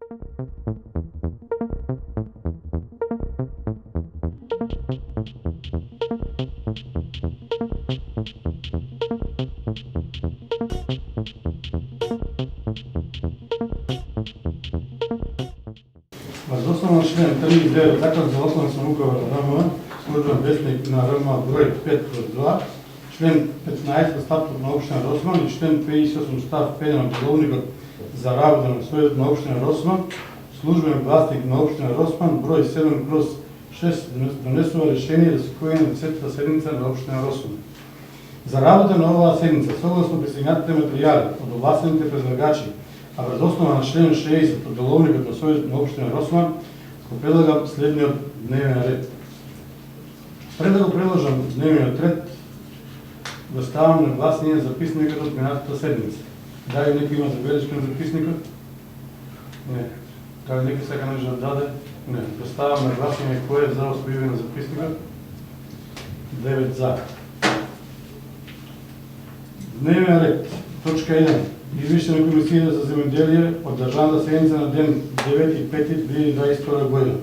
Въз основа на член 3.9 от Закона за локална самоуправа на РМ, службен вестник на РМ брой 5/2, член 15 статут на община Росман и член 38 став 5 на Деловникът за работа на Съветът на община Росман, службен властник на община Росман брой 7/6 донесува решение за свикване на 10-та седмица на община Росман. За работа на оваа седмица, согласно присегнатите материали от овластените предлагачи, а врз основа на член 60 от Деловникът на Съветът на община Росман, го предлагам следният дневен ред. Пред да го предложам дневният ред, да ставам на гласния записникът от миналата седмица. Дали някой има забележки на записника? Не. Дали някой сега нещо да даде? Не. Да ставам на гласния кой е за освояване на записника? 9 за. Дневен ред. Точка 1. Извършване на Комисията за земеделие от държавната седмица на ден 9.5.2022 година.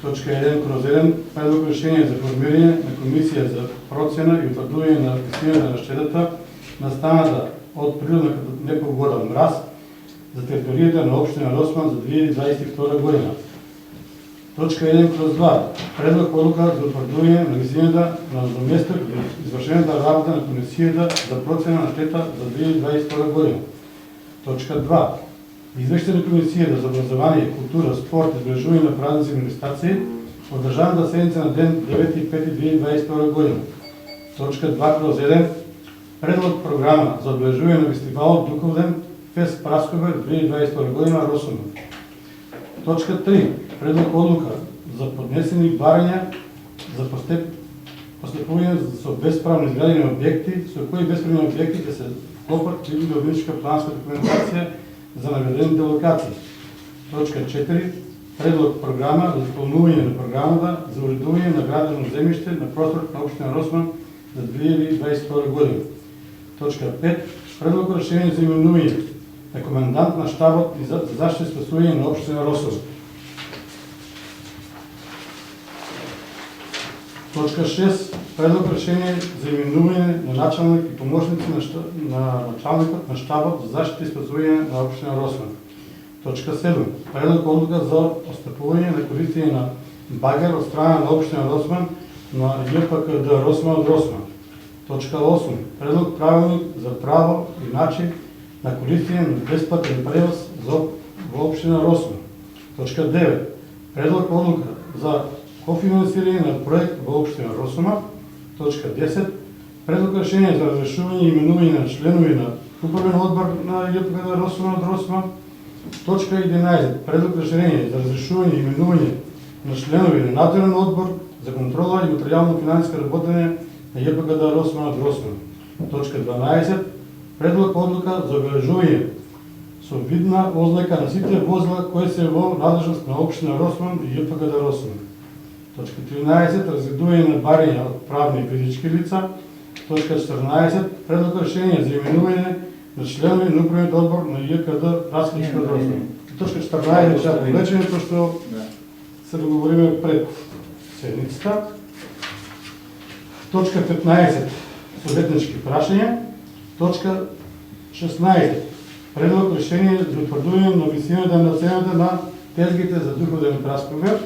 Точка 1/1. Предлог решение за формиране на комисия за процена и утвърдуване на висината на щетата, настаната от природна непогода мраз за територията на община Росман за 2022 година. Точка 1/2. Предлог одлука за утвърдуване на висината на заместник за извършената работа на комисията за процена на щета за 2022 година. Точка 2. Извършване на комисията за образование, култура, спорт и отбележуване на празници и манифестации от държавната седмица на ден 9.5.2022 година. Точка 2/1. Предлог програма за отбележуване на фестивал Духовен Фест Прасковер 2022 година Росман. Точка 3. Предлог одлука за поднесени барања за постъпване за безправно изградени обекти, со кои безправни обекти да се вклопат или да обвиничка планска документация за наведените локации. Точка 4. Предлог програма за изпълнување на програмата за уредување на градено земјиште на просторот на община Росман за 2022 година. Точка 5. Предлог решение за именување на комендант на штабот и за заштита и спасување на община Росман. Точка 6. Предлог решение за именување на началник и помощници на началникот на штабот за заштита и спасување на община Росман. Точка 7. Предлог одлука за отстъпување на користење на багер от страна на община Росман на ЈПКД Росман од Росман. Точка 8. Предлог правилник за право и начин на користење на безплатен превоз во община Росман. Точка 9. Предлог одлука за кофинансирање на проект во община Росман. Точка 10. Предлог решение за разрешување и именување на членови на управен одбор на ЈПКД Росман од Росман. Точка 11. Предлог решение за разрешување и именување на членови на надзорен одбор за контрола и материјално-финансиска работење на ЈПКД Росман од Росман. Точка 12. Предлог одлука за обележување со видна ознака на сите возила кои се во надлежност на општина Росман и ЈПКД Росман. Точка 13. Разгледување на барања од правни и физички лица. Точка 14. Предлог решение за именување на членови на управниот одбор на ЈКД Раскинска од Росман. Точка 14 ще повлечење, пошто се договориме пред седмицата. Точка 15. Советнички прашања. Точка 16. Предлог решение за утвърдување на висината на цената на тезгите за Духовен Прасковер.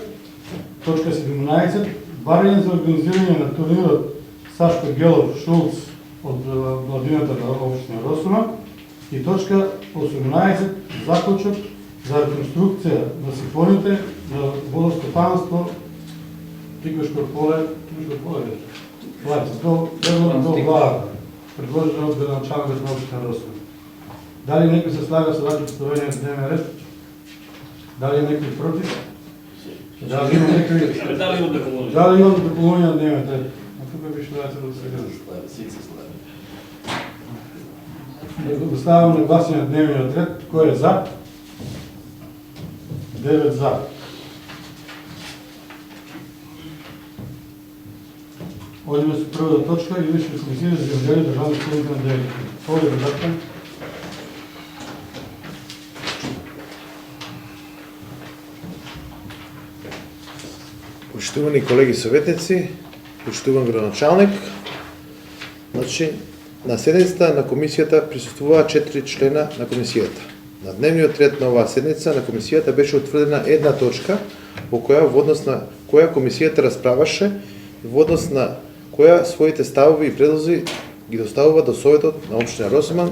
Точка 17. Барање за организирање на турнирот Сашко Гелов Шулц от младината на община Росман. И точка 18. Заклучок за реконструкција на сифоните на водостопанство Тиквешко поле, до глава, предложено от градоначалникот на община Росман. Дали некој се слага со вакво представување на дневен ред? Дали некој против? Дали има некој? Дали има допълнение на дневен ред? А тук беше да се досега. Да ставам на гласение на дневния ред. Кой е за? 9 за. Одиме со првата точка и више комисија за земеделие државна седмица на 9. Овде редактор. Почитувани колеги съветници, почитуван градоначалник, значи, на седмицата на комисията присъствува 4 члена на комисията. На дневният ред на оваа седмица на комисията беше утвърдена една точка, по која во однос на која комисията разправаше и во однос на која своите ставови и предлози ги доставува до Советот на општина Росоман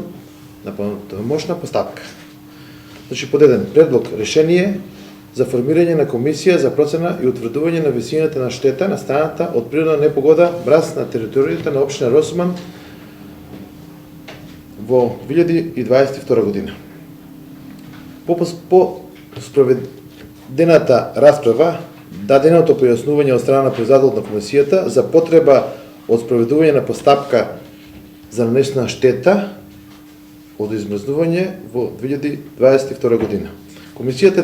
на пълномощна поставка. Значи, подеден предлог решение за формирање на комисија за процена и утврдување на висината на штета настаната од природна непогода мраз на територијата на општина Росоман во 2022 година. По спроведената расправа, даденото појаснување од страна на председателот на комисијата за потреба од спроведување на постапка за нанесена штета од измрзнување во 2022 година. Комисијата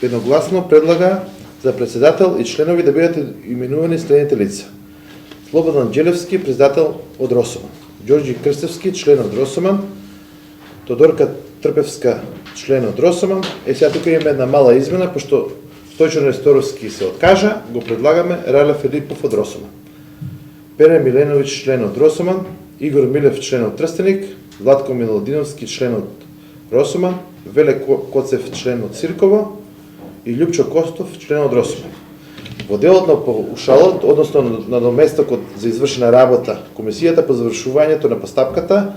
едногласно предлага за председател и членови да бидат именувани следните лица: Слободан Джелевски, председател од Росоман; Ѓорѓи Крстевски, член од Росоман; Тодорка Трпевска, член од Росоман. Сега тука имаме една мала измена, пошто Стојчо Несторовски се откажа, го предлагаме Рале Филипов од Росоман. Пере Миленовиќ, член од Росоман; Игор Милев, член од Трстеник; Владко Милодиновски, член од Росоман; Веле Коцев, член од Цирково и Љупчо Костов, член од Росоман. Во делот на паушалот, односно на доместокот за извршена работа, комисијата по завршувањето на постапката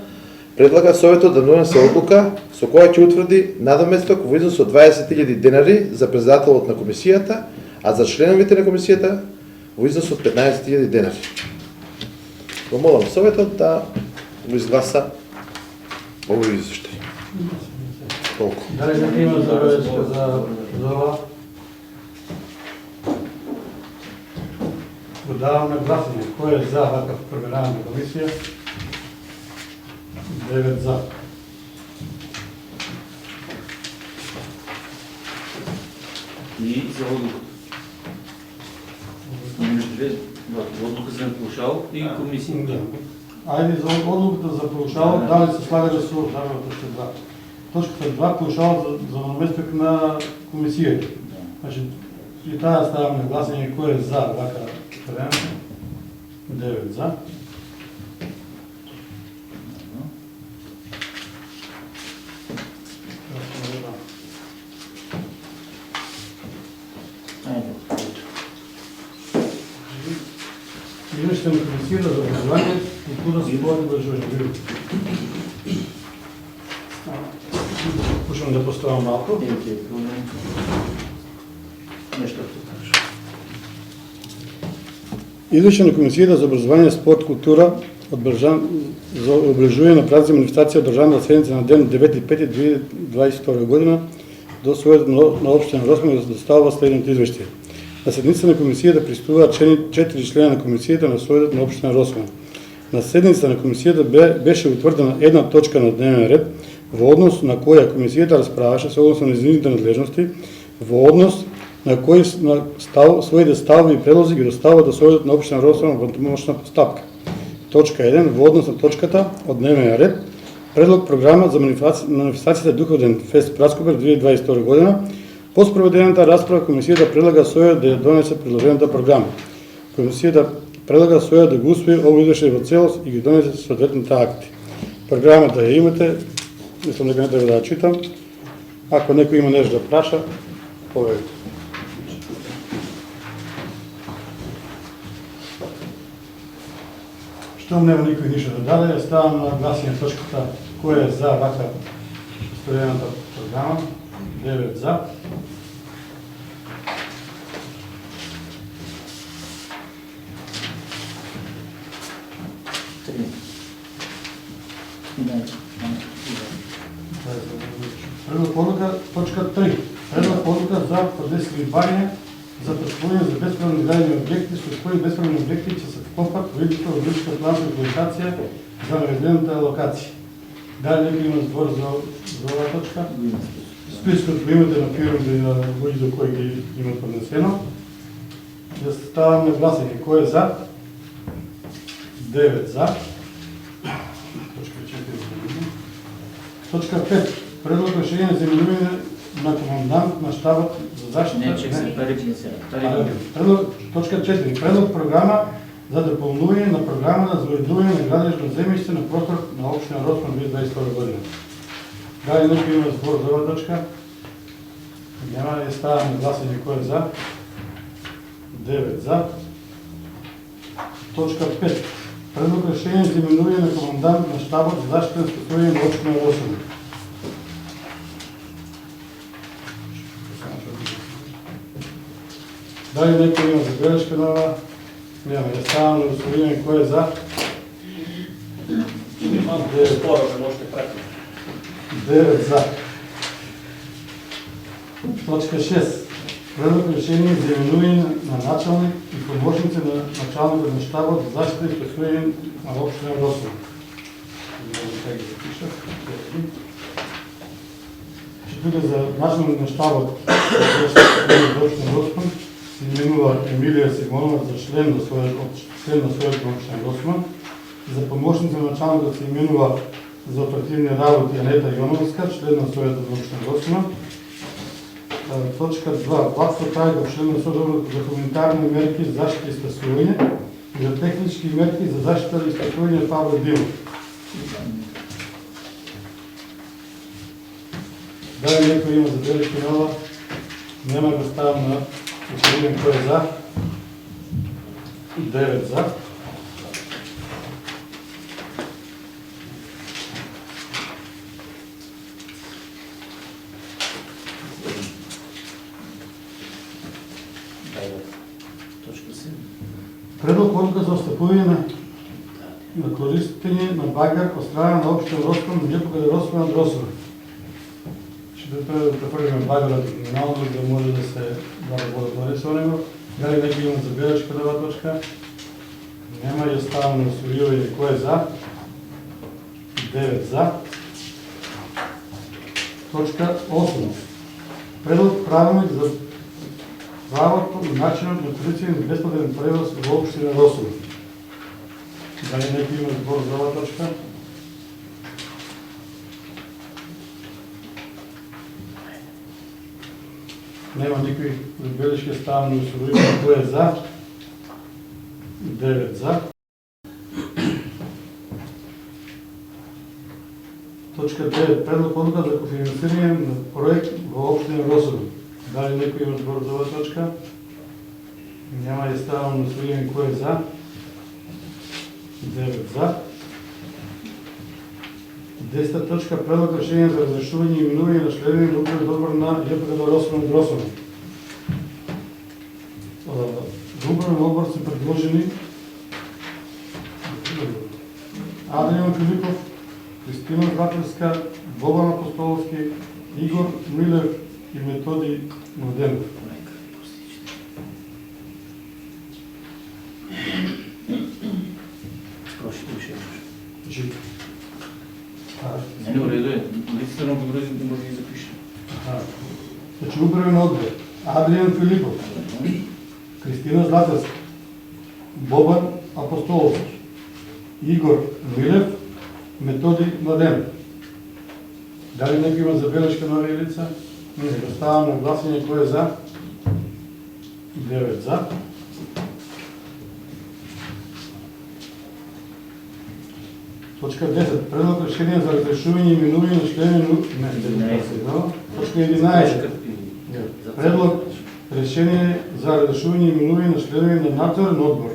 предлага Советот да донесе одлука со која ќе утврди надоместок во износ од 20.000 денари за председателот на комисијата, а за членовите на комисијата во износ од 15.000 денари. Го молам Советот да го изгласа овој извештај. Толку. Дали да има забелешка за ова? Го давам на гласање. Кој е за ваква формирање на комисија? 9 за. И за одлука. Одлука за паушал и комисија. Ајде за одлуката за паушал, дали се слагале со точка 2. Точката 2 паушал за наместок на комисијата. Значи, и таа ставам на гласање кој е за вака варијанта. 9 за. Извештај на комисијата за образование, култура, спорт и образование. Пушам да поставам малку. Извештај на комисијата за образование, спорт, култура за обележување на празници манифестација одржана седница на ден 9.5.2022 година до Советот на општина Росоман да доставува следните извештаи. На седница на комисијата присуствуваат 4 члена на комисијата на Советот на општина Росоман. На седница на комисијата беше утврдена една точка на дневен ред во однос на која комисијата расправаше согласно нејзините надлежности, во однос на кој своите ставови и предлози ги доставува до Советот на општина Росоман во пълномощна постапка. Точка 1. Во однос на точката од дневен ред, предлог програма за манифестацијата Духовден фест Праскопер 2022 година. По спроведената расправа, комисијата предлага Сојот да ја донесе предложената програма. Комисијата предлага Сојот да го усвои овој извештај во целост и ги донесе соодветните акти. Програмата ја имате, мислам дека не треба да ја читам. Ако некој има нешто да праша, повеќе. Штом нема никој ништо да даде, ставам на гласање точката кој е за вака спроведената програма. 9 за. Предлог одлука, точка 3. Предлог одлука за подесливи барање за присвојување за бесправни градени објекти со кои бесправни објекти ќе се вкопат во едната одлучка планска документација за наведената локација. Дали некој има збор за оваа точка? Спискот го имате на фирмите на луѓе до кои ги имат поднесено. Да ставам на гласање. Кој е за? 9 за. Точка 4. Точка 5. Предлог решение за именување на командант на щабът за защита. Не, че се пари Точка 4. Предлог програма за допълнение на програмата за уредуване на градежно землище на простор на община Росман 2022 година. Дали някой има сбор за ова точка? Няма, ставам на гласение кой е за. 9 за. Точка 5. Предлог решение за именуване на командант на щабът за защита на спокойствие на община Росман. Дали някой има забележка нова? Няма. Я ставам на гласуване кой е за. 9 за. Точка 6. Предлог решение за именуване на началник и помощници на началника на щаба за защита и спокойствие на община Росман. Как ги запиша? Ще бъде за началник на щаба за защита на община Росман се именува Емилия Симонова за член на своят община Росман. За помощница на началника се именува за оперативни работи Анета Йоновска, член на своята община Росман. Точка 2. Владство Тайгов, член на Съдовото за хуманитарни мерки за защита и спасуване и за технически мерки за защита и спасуване Павел Димов. Дали някой има забележки нова? Няма да ставам на господин кой е за. 9 за. Предлог odluka za отстъпване на користение на багер от страна на общия Росман, Непокъде Росман Росман. Ще да първим багера номинално, за да може да се бъдат нарисувани. Дали някой има забележка това точка? Няма. Я ставам на гласуване кой е за. 9 за. Точка 8. Предлог правилник за правото и начинът на полиция на безплатен превоз в община Росово. Дали някой има сбор за това точка? Няма никой забележки, ставам на гласуване кой е за. 9 за. Точка 9. Предлог odluka за кофинансиране на проект в община Росово. Дали някой има сбор за това точка? Няма. Я ставам на гласуване кой е за. 9 за. 10 точка. Предлог решение за разрешуване и именуване на членове на управен договор на ЕПГ Росман Росман. В управен договор са предложени Адриан Филипов, Кристина Златевска, Бобан Апостоловски, Игор Милев и Методи Младенов. Не, уреду е. Листата на подгрузите може да ги запише. Значи управен отбор. Адриан Филипов, Кристина Златевска, Бобан Апостоловски, Игор Милев, Методи Младенов. Дали някой има забележка нови лица? Не. Оставам на гласение кой е за. 9 за. Точка 10. Предлог решение за разрешуване и именуване на членове на... Точка 11. Предлог решение за разрешуване и именуване на членове на надзорен отбор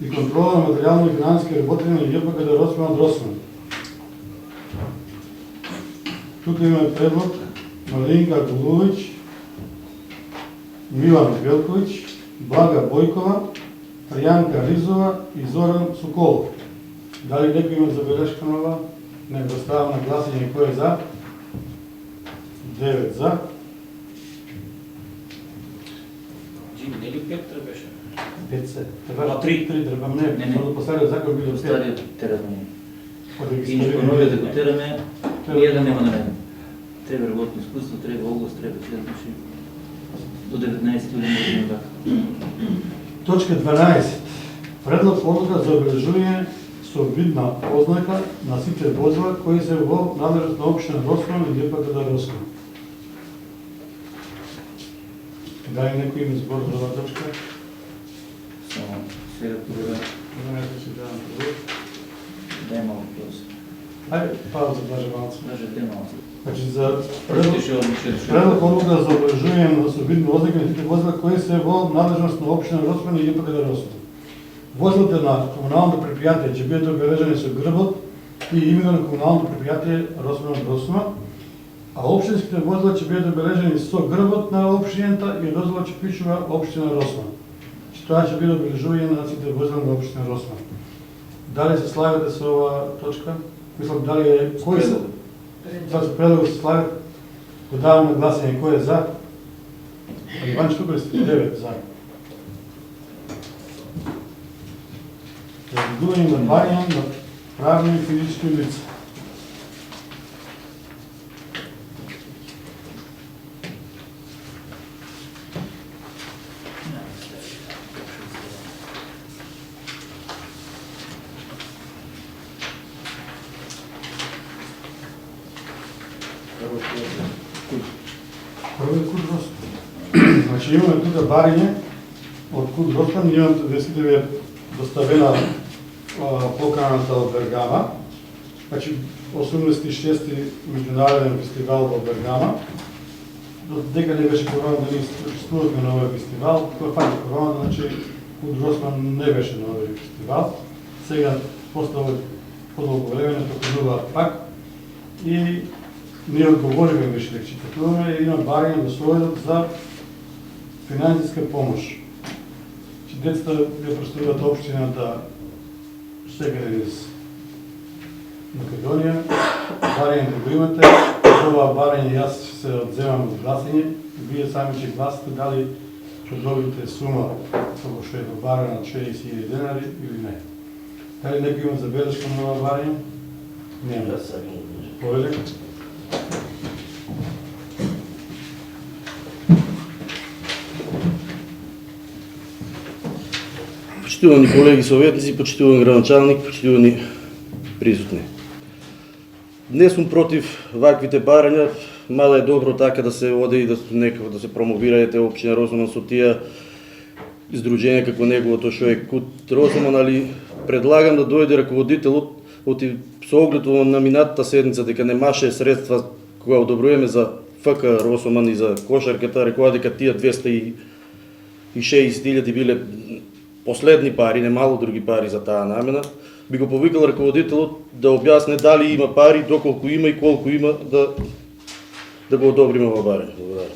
и контрола на материално и финансови работи на ЕПГ Росман Росман. Тук има предлог Малинка Голович, Милан Велкович, Блага Бойкова, Янка Ризова и Зоран Соколов. Дали някой има забележка нова? Не, да ставам на гласение кой е за. 9 за. Джими, не ли 5 тръбеше? 5 се. А, 3. 3 тръбам. Не, Не. последният закон били от 5. Стария тераме. И И новия да го тераме, ние да няма намерено. Трябва работно изкуство, трябва област, трябва следващи. До 19 години може да Точка 12. Предлог odluka за обележуване со видна ознака на сите возила кои се во надлежност на општина Росман и ЕПГ Росман. Дали некој има збор за оваа точка? Само сега проверя. Знаете, че давам прво. Дай малко плюс. Ајде, пауза, даже малко. Даже дай малко. Значи, за Прочиташ ја одлучен. Предлог одлука за обрежување на собидни ознаки на типи возила кои се во надлежност на општина Росман и ИПКД Росман. Возилата на комуналното предпријатие ќе бидат обележани со грбот и името на комуналното предпријатие Росман, а општинските возила ќе бидат обележани со грбот на општината и дозvola ќе пишува општина Росман. Тоа ќе биде обележување на сите возила на општина Росман. Дали се слагате со оваа точка? Мислам, дали е... Кој се? За се предлог се слагат? Го давам на гласење кој е за? Иван Штукарски, 9 за. Разгледување на барање на правни и физички лица. Први Куд Ростан. Значи имаме тука барање од Куд Ростан, имам десите ви е доставена поканата од Бергама. Значи 86-ти меѓународен фестивал во Бергама. Дека не беше корона да ни присуствувавме на овој фестивал, тоа факт корона, значи Куд Ростан не беше на овој фестивал. Сега после подолго време не покануваат пак и ние одговориме више дека ќе патуваме и има барање да сојдат за финансиска помош. Че децата ја представуваат општината секаде низ Македонија, барањето го имате, ова барање јас ќе се одземам од гласање, вие сами ќе гласате дали ќе добите сума како што е добарена 60.000 денари или не. Дали некој има забелешка на ова барање? Нема. Повеле? Почитувани колеги советници, почитувани градоначалник, почитувани присутни. Не сум против ваквите барања, мада е добро така да се оде и да се промовирајте општина Росман со тие издруженија како неговото што е Куд Росман, али предлагам да дојде раководителот со оглед на минатата седница дека немаше средства кога одобруваме за ФК Росман и за кошарката, рекоа дека тие 260.000 биле последни пари, немало други пари за таа намена. Би го повикал раководителот да објасне дали има пари, доколку има и колку има да го одобриме во барање. Благодарам.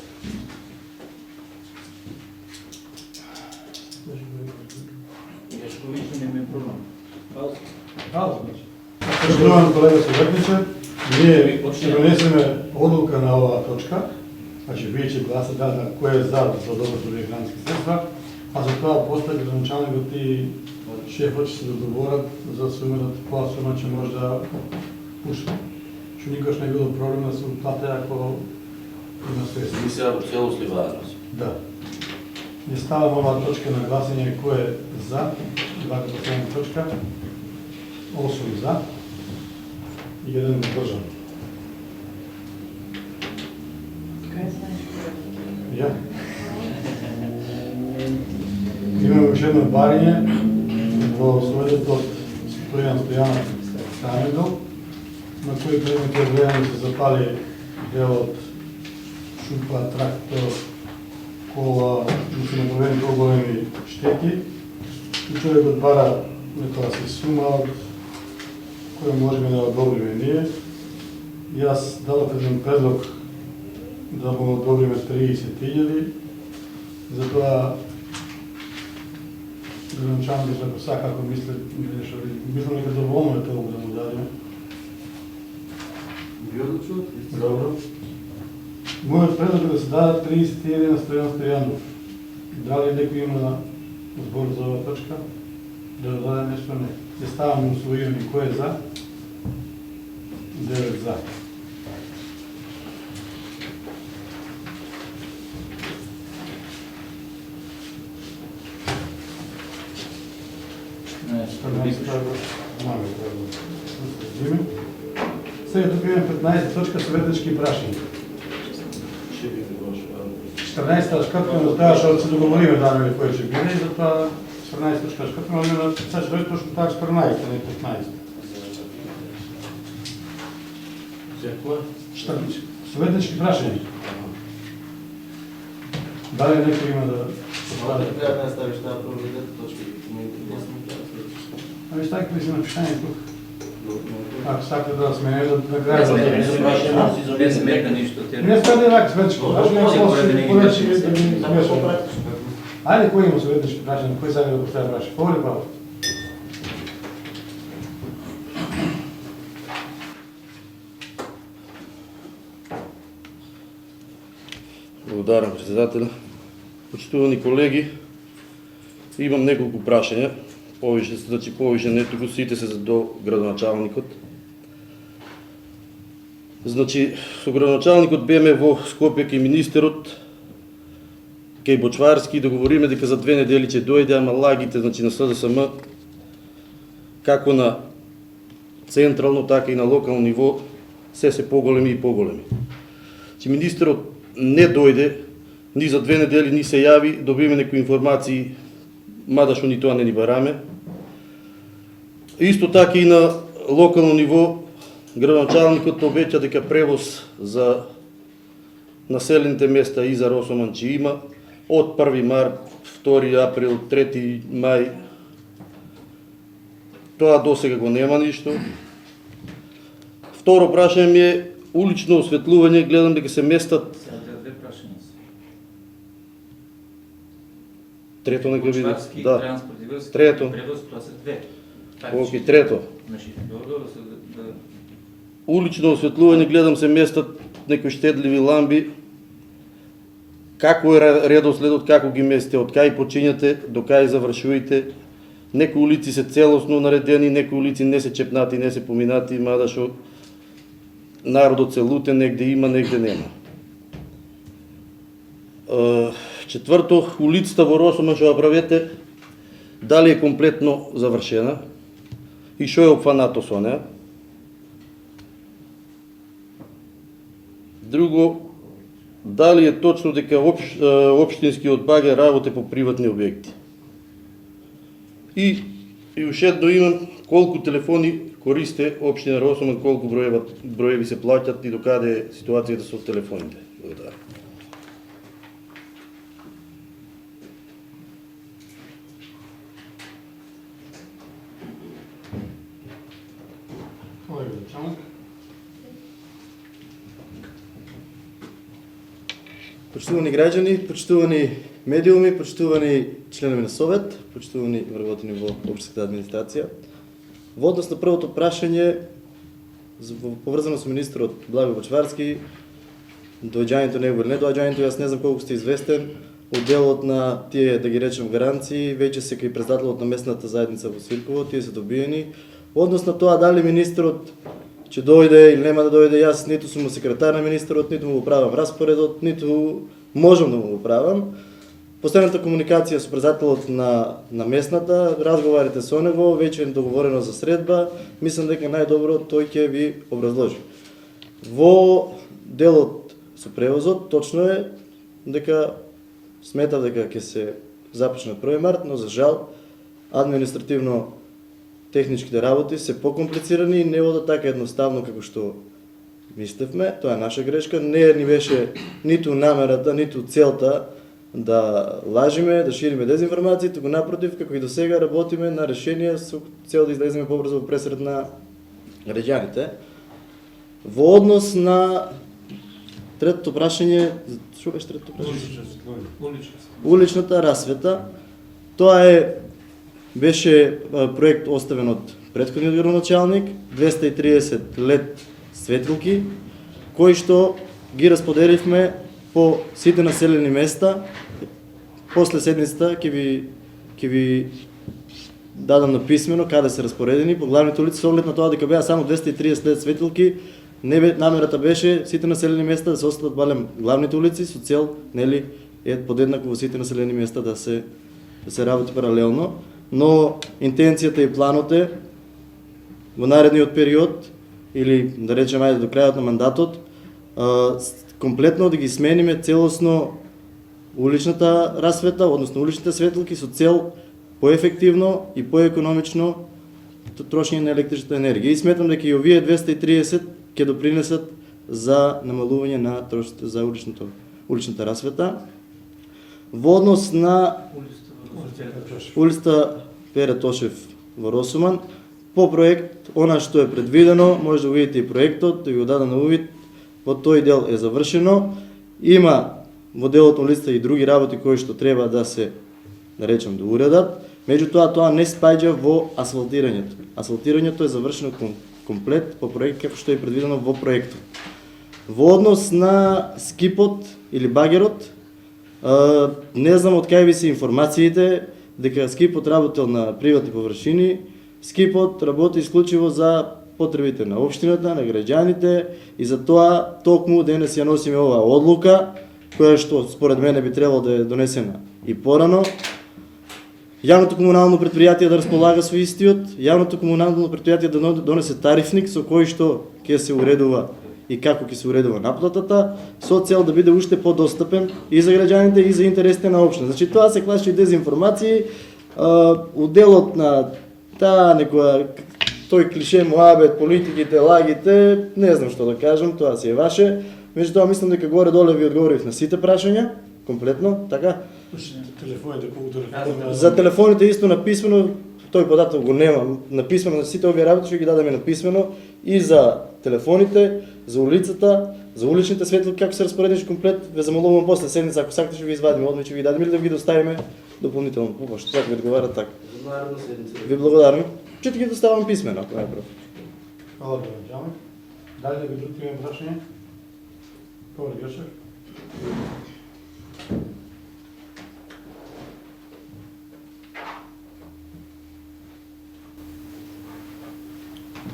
Почитуван колега советниче, ние ќе донесеме одлука на оваа точка, значи вие ќе гласате да кој е за одобрувањето на финансиски средства, а за тоа после градоначалникот и шефот ќе се договорат за сумата, која сума ќе може да пуши. Што никош не било проблем да се уплате ако има средства. И сега цело сливаност. Да. Не ставам оваа точка на гласање кој е за, вака последна точка, 8 за и 1 водржан. Ја. Имаме уште едно барање во советот од Стојан Стојанов Самедов, на кој предметот време се запали дел од шупа, трактор, кола, да се направени по-големи штети. И човекот бара некоја си сума од која можеме да одобриме ние. Јас дадов еден предлог да му одобриме 30.000, затоа градоначалникот ако сака, ако мислам дека доволно е тоа да му дадеме. Добро. Мојот предлог е да се дадат 30.000 на Стојан Стојанов. Дали некој има збор за оваа точка? Да даде нешто? Не. Ќе ставаме усвоирани. Кој е за? 9 за. Сега тук имаме 15 точка советнички прашања. 14-та скръпваме за това, защото се договориме дали кое ще биде и затова 14-та скръпваме, но сега ще дойде точно така 14-та, не 15-та. За кое? Съветнички прашени. Дали някой има да поставя? Трябва да ставиш тази проведете точки. Ами ставите ли си напишане тук? Ако ставате да смене да града. Без смека нищо. Не стане рак съветнички прашени, ако се поръчи да ми смешно. Айде, кой има съветнички прашени? Кой сега да поставя прашени? Павел или Павел? Благодарам, председателя. Почитувани колеги, имам неколку прашања. Повише не туку сите се до градоначалникот. Значи, со градоначалникот беме во Скопје кај министерот, кај Бочварски, договориме дека за 2 недели ќе дојде, ама лагите, значи на СДСМ, како на централно, така и на локално ниво, се поголеми и поголеми. Значи, министерот не дојде, ни за 2 недели ни се јави, добиме некои информации, мада што ни тоа не ни бараме. Исто така и на локално ниво, градоначалникот обеќа дека превоз за населените места и за Росоман ќе има од 1 март, 2 април, 3 мај. Тоа досега го нема ништо. Второ прашање ми е улично осветлување, гледам дека се местат. Сега две прашања се. Трето нека биде. Бочварски, Да. транспорт и връзки, Трето. превоз, това са две. Окей, трето. Значи, добро се да... Улично осветлување, гледам се местат некои штедливи ламби. Како е редоследот, како ги местите, од кај почињате, до кај завршувате. Некои улици се целосно наредени, некои улици не се чепнати, не се поминати, мада што народот се лутен, негде има, негде нема. Четврто, улицата во Росоман што ја правете, дали е комплетно завршена и што е опфанато со неа. Друго, дали е точно дека општинскиот багер работи по приватни објекти. И уште едно имам, колку телефони користе општина Росоман, колку броеви се плаќат и докаде е ситуацијата со телефоните. Благодарам. Колега началник. Почитувани граѓани, почитувани медиуми, почитувани членови на Совет, почитувани вработени во општинската администрација. Во однос на првото прашање, поврзано со министерот Благо Бочварски, доаѓањето негово или не доаѓањето, јас не знам колку сте известен, од делот на тие, да ги речем, гаранции, веќе се кај председателот на местната заедница во Свирково, тие се добиени. Во однос на тоа дали министерот ќе дојде или нема да дојде, јас ниту сум секретар на министерот, ниту му го правам распоредот, ниту можам да му го правам. Последната комуникација со председателот на местната, разговарите со него, веќе е договорено за средба, мислам дека најдобро тој ќе ви образложи. Во делот со превозот, точно е дека сметав дека ќе се започне 1 март, но за жал административно техничките работи се покомплицирани и не одат така едноставно како што мислевме. Тоа е наша грешка, не ни беше ниту намерата, ниту целта да лажиме, да шириме дезинформации, туку напротив, како и до сега работиме на решенија со цел да излеземе побрзо во пресред на граѓаните. Во однос на третото прашање, што беше третото прашање? Уличната расвета. Тоа беше проект оставен од претходниот градоначалник, 230 лед светилки, кои што ги расподеливме по сите населени места. После седмицата ќе ви дадам на писмено каде се распоредени по главните улици, со оглед на тоа дека беа само 230 лед светилки. Намерата беше сите населени места да се остават балем главните улици со цел, нели, подеднакво во сите населени места да се работи паралелно. Но интенцијата и планот е во наредниот период, или да речеме ајде до крајот на мандатот, комплетно да ги смениме целосно уличната расвета, односно уличните светлки со цел поефективно и поекономично трошење на електричната енергија. И сметам дека и овие 230 ќе допринесат за намалување на трошите за уличната расвета. Во однос на улицата Пере Тошев во Росуман, по проект, она што е предвидено, може да видите и проектот, да ви го дадам на увид, во тој дел е завршено. Има во делот на улицата и други работи кои што треба да се, да речем, да уредат, меѓутоа тоа не спаѓа во асфалтирањето. Асфалтирањето е завршено комплет по проект како што е предвидено во проектот. Во однос на скипот или багерот, не знам од кај ви се информациите дека скипот работел на приватни површини. Скипот работи исклучиво за потребите на општината, на граѓаните и за тоа токму денес ја носиме оваа одлука, која што според мене би требало да е донесена и порано. Јавното комунално предпријатие да располага со истиот, јавното комунално предпријатие да донесе тарифник со кој што ќе се уредува и како ќе се уредува наплатата, со цел да биде уште подостапен и за граѓаните и за интересите на општина. Значи тоа се класични дезинформации, уделот на таа некоја тој клише муабет, политиките, лагите, не знам што да кажам, тоа си е ваше. Меѓутоа мислам дека горе-доле ви одговорив на сите прашања, комплетно, така? Телефоните, колку За телефоните исто написмено, тој податок го нема, написмено на сите овие работи, што ги дадеме написмено и за телефоните, за улицата, за уличните светлки, како се распоредиш комплет, ве замолувам после седница, ако сакате ќе ви извадиме, одме ќе ви дадеме или да ви ги доставиме дополнително по пошта. Така ви одговара така. Ви благодарам. Че ги доставам писмено, ако не е прав. Hvala građani. Dalje da bi drugi imam prašenje? Kovar Gršak.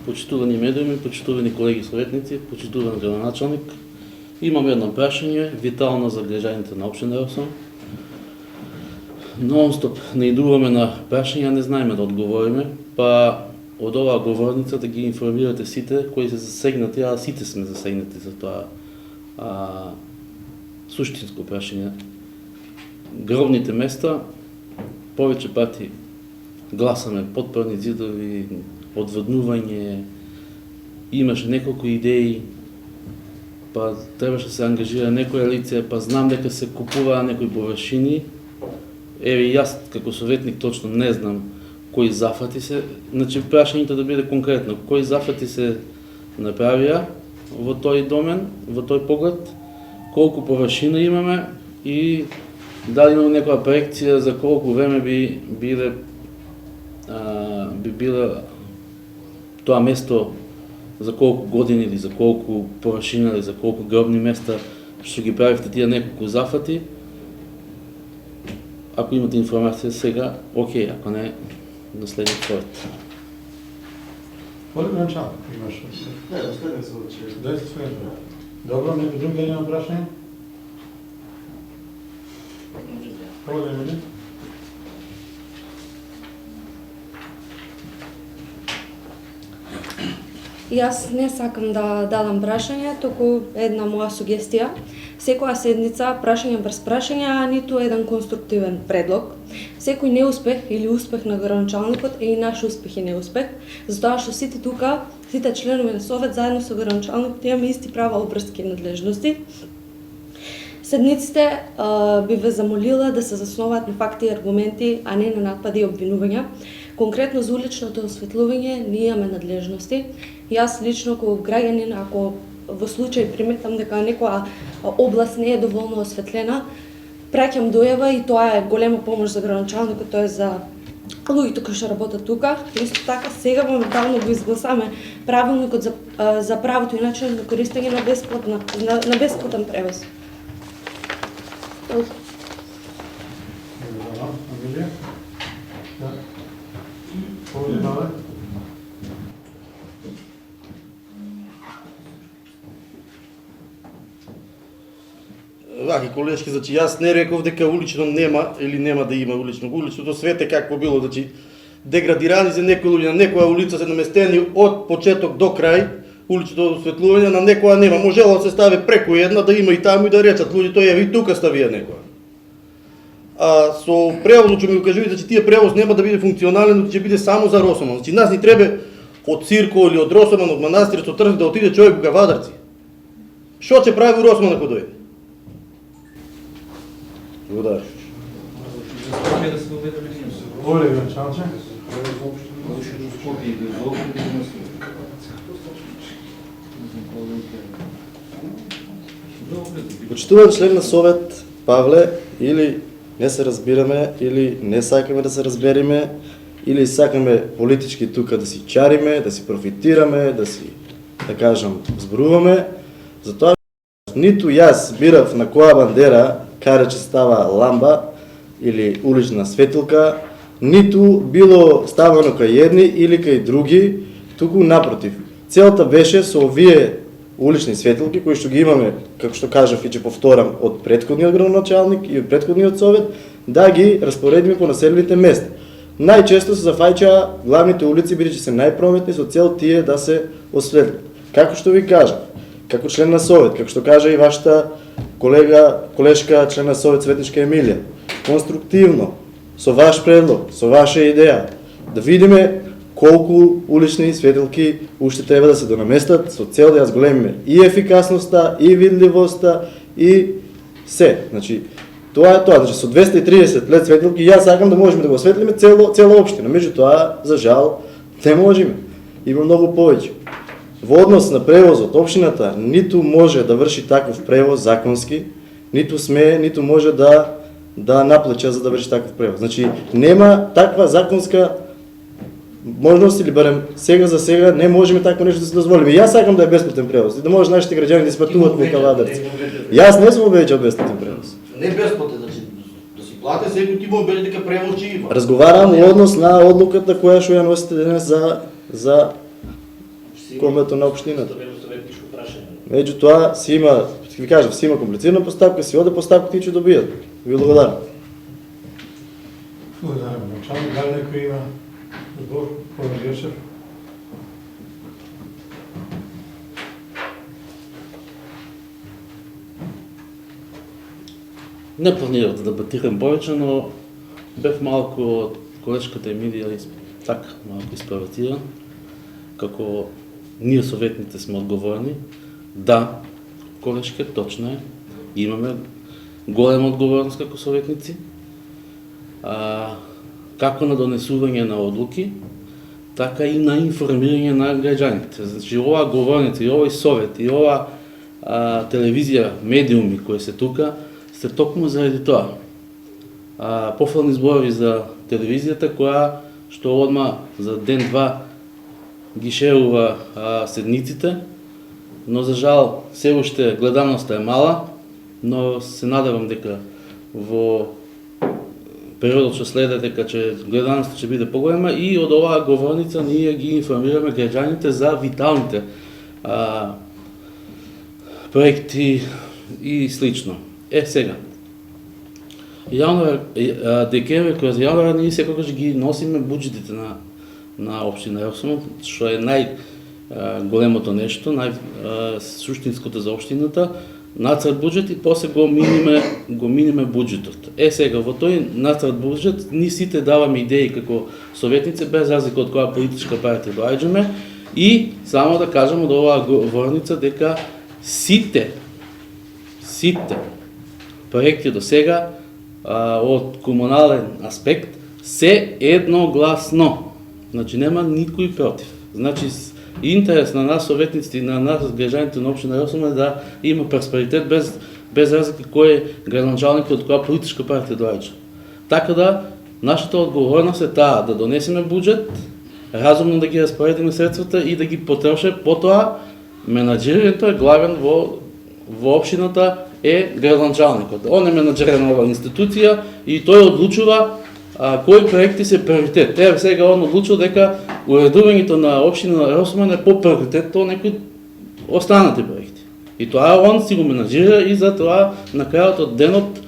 Почитувани медиуми, почитувани колеги советници, почитуван градоначалник, имам едно прашање, витално за граѓаните на општина Росум. Нон-стоп наидуваме на прашања, не знаеме да одговориме, па од оваа говорница да ги информирате сите кои се засегнати, а сите сме засегнати за тоа суштинско прашање. Гробните места, повеќе пати гласаме подпрани зидови, одводнување, имаше неколку идеи, па требаше се ангажира некоја лице, па знам дека се купуваа некои површини. Еве јас како советник точно не знам кои зафати се, значи прашањето да биде конкретно, кои зафати се направија во тој домен, во тој поглед, колку површина имаме и дали имаме некоја проекција за колку време би било тоа место, за колку години или за колку површина или за колку гробни места што ги правите тие неколку зафати. Ако имате информација сега, окей, ако не, на следниот проект. Koliko načal imaš? Не, следен случај. 10 свежа. Dobro, neko drugi ima prašenje? Hvala Emilija. Јас не сакам да дадам прашање, току една моја сугестија. Секоја седница прашање без прашање, а ниту еден конструктивен предлог. Секој неуспех или успех на градоначалникот е и наш успех и неуспех, затоа што сите тука, сите членови на совет заедно со градоначалникот имаме исти права, обврски и надлежности. Седниците би ве замолила да се заснуваат на факти и аргументи, а не на напади и обвинувања. Конкретно за уличното осветлување ние имаме надлежности. Јас лично како граѓанин, ако во случај приметам дека некоја област не е доволно осветлена, праќам дојава и тоа е голема помош за градоначалникот, тоа е за луѓето кои што работат тука. Исто така сега моментално го изгласаме правилникот за правото и начинот на користење на бесплатен превоз. Emilija? Da. Ovdje dole. Ваки колешки, значи јас не реков дека улично нема или нема да има улично. Уличното свете какво било, значи деградирани за некои луѓе, на некоја улица се наместени од почеток до крај, уличното осветлување на некоја нема. Можело да се стави преку една, да има и таму и да речат луѓето, еве и тука ставија некоја. а со превозот ќе ми го кажувате че тие превоз нема да биде функционален, но ќе биде само за Росомон. Значи нас ни треба од Цирко или од Росомон, од манастир, со Трст да отиде човек во Гавадарци. Што ќе прави во Росомон ако дојде? Благодарам. Скопје да се доведе лично. Оле, Гранчалче. Скопје да доведе лично. Почитуван член на Совет, Павле, или не се разбираме, или не сакаме да се разбериме, или сакаме политички тука да си чариме, да си профитираме, да си, да кажам, зборуваме. Затоа ниту јас бирав на која бандера каде че става ламба или улична светилка, ниту било ставано кај едни или кај други, туку напротив. Целта беше со овие улични светилки кои што ги имаме, како што кажав и ќе повторам, од претходниот градоначалник и од претходниот совет, да ги распоредиме по населените места. Најчесто се зафаќаа главните улици бидејќи се најпрометни со цел тие да се осветлат. Како што ви кажав, како член на совет, како што кажа и вашата колешка член на совет Светничка Емилија, конструктивно, со ваш предлог, со ваша идеја, да видиме колку улични светилки уште треба да се донаместат со цел да ја зголемиме и ефикасноста, и видливоста, и се. Значи, тоа е тоа. Значи, со 230 лед светилки, јас сакам да можеме да го осветлиме цела општина. Меѓутоа, за жал, не можеме. Има многу повеќе. Во однос на превозот, општината ниту може да врши таков превоз законски, ниту сме, ниту може да наплача за да врши таков превоз. Значи, нема таква законска можност или барем сега за сега не можеме такво нешто да се дозволиме. Јас сакам да е бесплатен превоз и да може нашите граѓани да испатуваат во Кавадарци. Јас не сум обеќал бесплатен превоз. Не безплатен, значи да си плате секој ти му обеде дека превоз ќе има. Разговарам во однос на одлуката која што ја носите денес за комето на општината. Меѓутоа си има, ќе ви кажам, си има комплицирана постапка, си оде постапките и ќе добијат. Ви благодарам. Благодарам, Гранчалче. Дали некој има збор? Кој Гешев? Не планирав да дебатирам повече, но бев малку од колешката Емилија така малку испровоциран, како ние советните сме одговорни. Да, колешке, точно е, имаме голема одговорност како советници, како на донесување на одлуки, така и на информирање на граѓаните. Значи, ова говорница, и овој совет, и ова телевизија, медиуми кои се тука, се токму заради тоа. Пофални зборови за телевизијата која што одма за ден-два ги шерува седниците, но за жал се уште гледаноста е мала, но се надевам дека во периодот што следе дека ќе гледаноста ќе биде поголема и од оваа говорница ние ги информираме граѓаните за виталните проекти и слично. Сега. Декември кроз јануар ние секогаш ги носиме буџетите на општина Росомон, што е најголемото нешто, суштинското за општината, нацрт буџет и после го миниме буџетот. Сега во тој нацрт буџет ние сите даваме идеи како советници без разлика од која политичка партија доаѓаме и само да кажам од оваа говорница дека сите проекти до сега од комунален аспект се едногласно. Значи нема никој против. Значи интерес на нас советниците и на нас граѓаните на општина Росомон е да има просперитет без разлика кој е градоначалник од која политичка партија доаѓа. Така да нашата одговорност е таа да донесеме буџет, разумно да ги распоредиме средствата и да ги потрошиме, потоа менаџирањето е главен во општината е градоначалникот. Он е менаџер на оваа институција и тој одлучува кои проекти се приоритет. Сега он одлучил дека уредувањето на општина на Росомон е по приоритет тоа некои останати проекти. И тоа он си го менаџира и за тоа на крајот од денот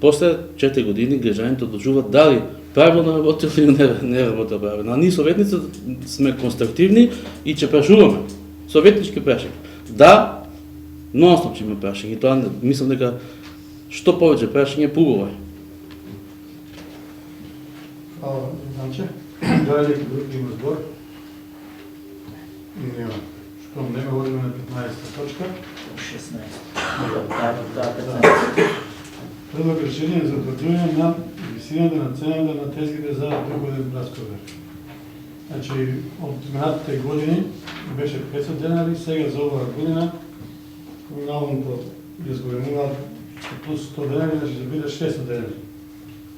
после 4 години граѓаните одлучуваат дали правилно работи или не работи правилно. А ние советници сме конструктивни и ќе прашуваме. Советнички прашања. Да, нонстоп ќе има прашања. И тоа мислам дека Што повеќе прашање поуговари. Hvala, Ivance. Da li neki drugi ima zbor? Nema. Što nema, govorimo na 15. točka. 16. Predlog rešenja za utvrđivanje na visината на цената на тезгите за доходен разговор. Значи, од минатите години беше 500 денари, сега за оваа година комуналното изговаруваат плюс 100 денари, значи да биде 600 денари.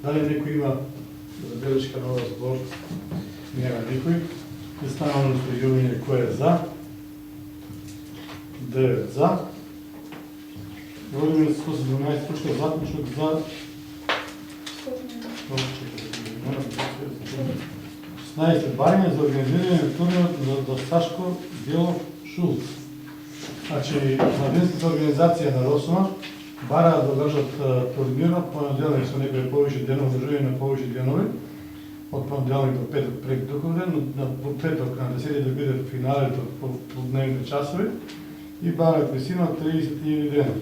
Дали некој има забелешка на оваа збор? Нема никој. Станално стојување кој е за? 9 за. Говориме за 117 точка заклучок за 16 барања за организирање на турнирот за Сашко Белов Шулц. Значи, младинската организација на Росома бара да држат турнирот, понеделник со некои повише денови, држување на повише денови, од понеделник до петок пред Духовден, на петок на 10 да биде финалето по дневните часови и бараат висина од 30 дена.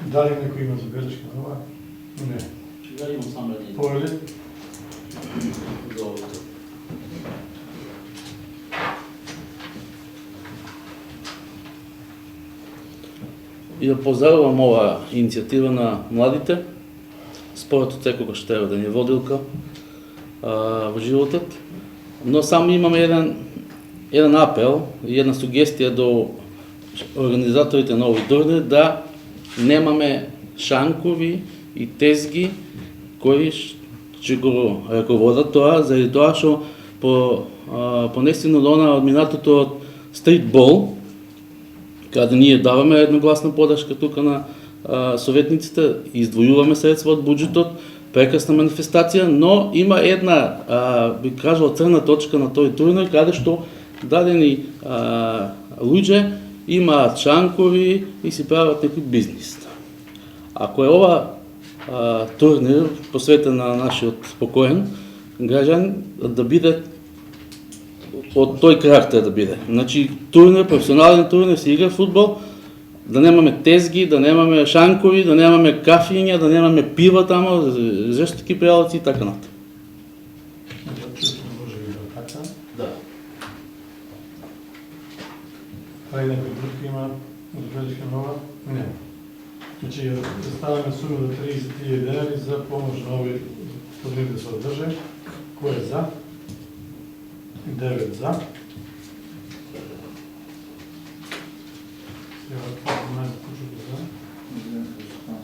Дали некој има забелешка на ова? Не. Сега имам само един. Повели? И да поздравувам ова иницијатива на младите. Спортот секогаш треба да ни водилка во животот. Но само имаме еден апел и една сугестија до организаторите на овој турнир да немаме шанкови и тезги кои ќе го раководат тоа, заради тоа што понесено до она од минатото од стритбол, каде ние даваме едногласна подршка тука на советниците, издвојуваме средства од буџетот, прекрасна манифестација, но има една, би кажал, црна точка на тој турнир, каде што дадени луѓе имаат шанкови и си прават некој бизнис. Ако е ова турнир посветен на нашиот спокоен граѓан, да биде од тој карактер да биде. Значи, турнир, професионален турнир, се игра фудбал, да немаме тезги, да немаме шанкови, да немаме кафиња, да немаме пива тамо, жестоки пријалци и така натаму. Да. Дали некој друг има забелешка на ова? Не. Значи, ставаме сума до 30.000 денари за помош на овој турнир да се одржи. Кој е за? 9 за.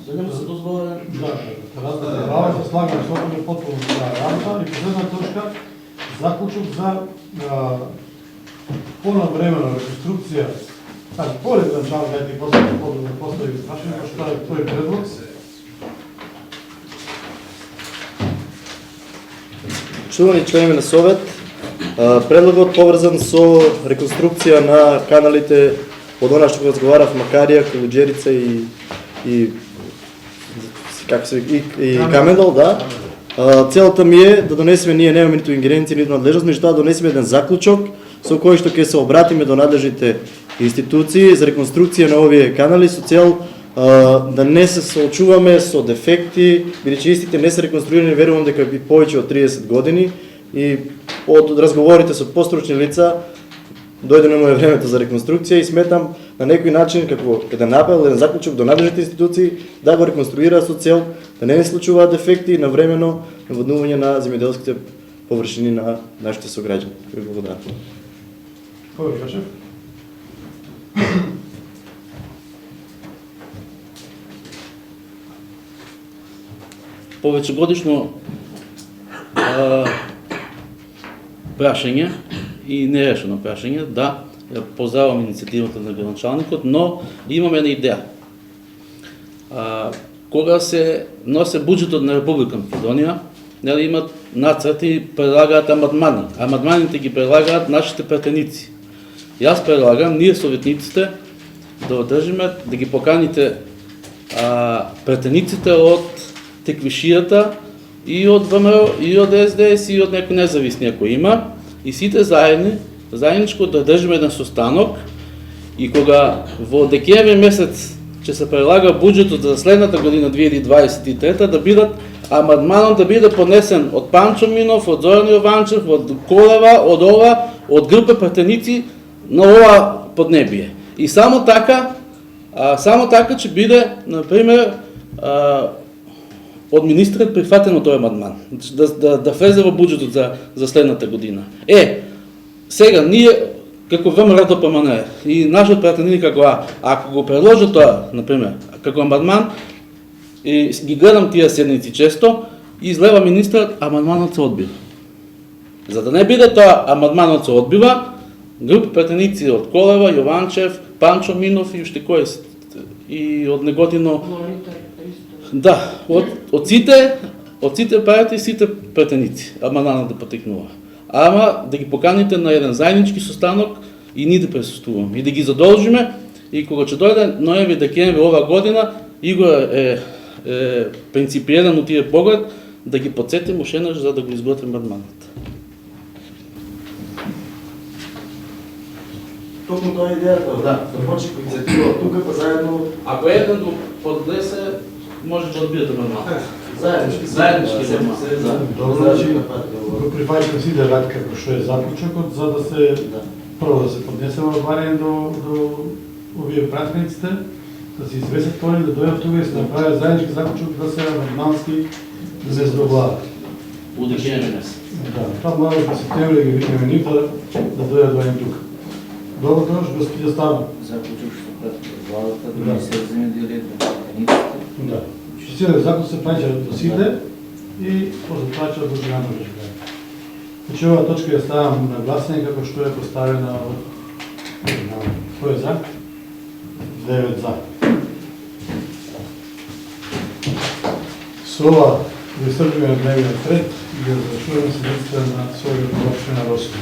За нема се дозволува Да, се слагаме сопоне потполно за работа и последна точка, заклучок за понавремена реконструкција. Значи, поред начало да ти постави прашање, што е тој предлог? Чувани членови на Совет, предлогот поврзан со реконструкција на каналите од она што разговарав Макарија, Колуџерица и Камендол, да. Целата ми е да донесеме, ние немаме ниту ингеренција, ниту надлежност, меѓутоа да донесеме еден заклучок со кој што ќе се обратиме до надлежните институции за реконструкција на овие канали со цел да не се соочуваме со дефекти, бидејќи истите не се реконструирани, верувам дека би повеќе од 30 години и од разговорите со постручни лица дојдено е времето за реконструкција и сметам на некој начин како еден апел, еден заклучок до надлежните институции да го реконструира со цел да не се случуваат дефекти и навремено наводнување на земјоделските површини на нашите сограѓани. Ви благодарам. Кој кажа? повеќегодишно прашање и нерешено прашање, да, поздравам иницијативата на градоначалникот, но имам една идеја. Кога се носе буџетот на Република Македонија, нели имат нацрти, предлагаат амандмани. Амандманите ги предлагаат нашите претеници. Јас предлагам, ние советниците, да одржиме, да ги поканите претениците од Теквишијата и од ВМРО, и од СДС, и од некој независни ако има, и сите заедничко да држиме еден состанок и кога во декември месец ќе се прилага буџетот за следната година 2023 да бидат амандманот да биде поднесен од Панчо Минов, од Зоран Јованчев, од Колева, од ова, од група пратеници на ова поднебие. И само така ќе биде, например, од министрот прифатен тој амандман, да влезе во буџетот за следната година. Сега, ние, како ВМРО-ДПМН и нашиот пратеник како ако го предложат тоа, например, како амандман, и ги гледам тие седници често, и излева министрот, амандманот се одбива. За да не биде тоа, амандманот се одбива, група пратеници од Колева, Јованчев, Панчо Минов и уште кој и од Неготино. Да, од сите партии, сите пратеници, амандманот да потекнува. Ама да ги поканите на еден заеднички состанок и ние да присуствуваме и да ги задолжиме, и кога ќе дојде ноември, декември ова година, Игор е принципиелен од тие поглед, да ги подсетим уште еднаш за да го изготвим амандманот. Токму тоа е идејата, да почне иницијатива тука, па заедно... Ако еден го подлесе, може да одбиете амандманот. Заеднички. Добро, значи, го прифаќам сите рад како што е заклучокот, за да се прво да се поднесе во барање до овие пратениците, да се извесат тони, да дојдат тука и се направи заеднички заклучок да се амандмански да се здоговарат. У декември месец. Да, тоа може да септември ги викнеме нив да дојдат во тука. Добро, тоа што господја Става. Заклучок што прати владата, да не се земјоделието, пратениците. Да. Целиот закон се праќа до сите и после праќа до државно режимирање. Значи, оваа точка ја ставам на гласање како што е поставена од кој е за? 9 за. Со ова го исцрпиме дневниот ред и го завршуваме седницата на Советот општина Росица.